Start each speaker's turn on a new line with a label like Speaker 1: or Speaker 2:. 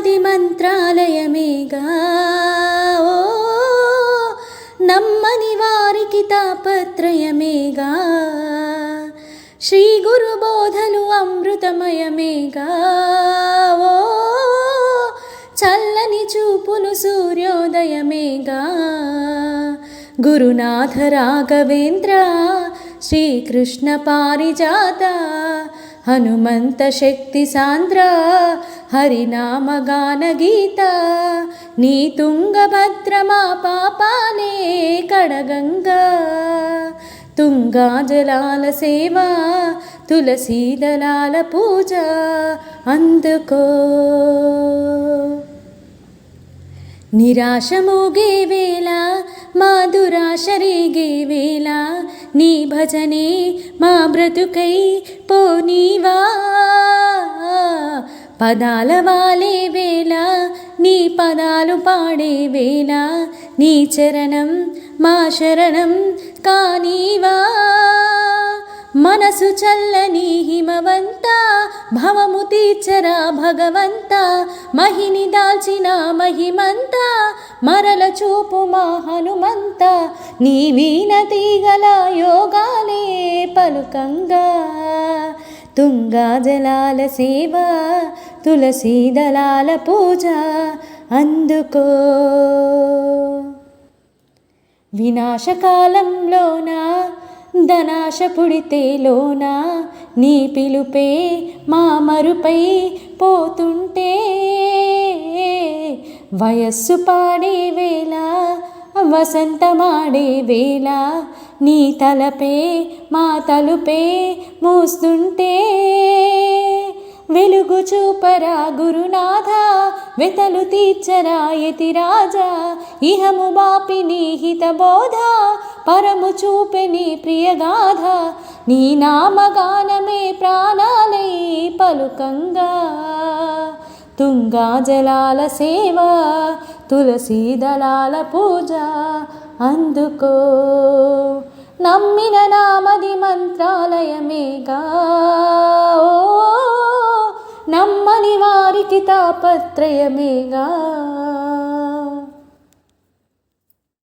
Speaker 1: నామది మంత్రాలయమేగా ఓ నమ్మని వారికి తాపత్రయమేగా శ్రీ గురు బోధలు అమృతమయమేగా ఓ చల్లని చూపులు సూర్యోదయమేగా గురునాథ రాఘవేంద్ర శ్రీకృష్ణ పారిజాత హనుమంత శక్తి సాంద్ర హరినామగాన గీత నీ తుంగభద్రమా పాపాలే కడగంగా తుంగా జలాల సేవ తులసీదళాల పూజ అందుకో నిరాశ మోగే వేళ మా దురాశ రేగే వేళ నీ భజనే మా బ్రతుకై పోనీవా పదాల వాలే వేళ నీ పదాలు పాడే వేళ నీ చరణం మా శరణం కానీవా మనసు చల్లని హిమవంత భవము తీర్చరా భగవంత మహిని దాల్చిన మహిమంత మరల చూపు మా హనుమంత నీ వీణ తీగల యోగాలే పలుకంగా తుంగా జలాల సేవ తులసీదళాల పూజ అందుకో వినాశకాలంలోన ధనాశ పుడితేలోన నీ పిలుపే మా మరుపై పోతుంటే వయస్సు పాడే వేళ వసంతమాడే వేళ నీ తలపే మా తలుపే మూస్తుంటే వెలుగు చూపరా గురునాథ వెతలు తీర్చరా యతిరాజా ఇహము బాపి నీ హిత బోధ పరము చూపె నీ ప్రియగాథ నీ నామగానమే ప్రాణాలై పలుకంగా తుంగా జలాల సేవ తులసీదళాల పూజ అందుకో నమ్మిన నామది మంత్రాలయమేగా ఓ నమ్మని వారికి తాపత్రయమేగా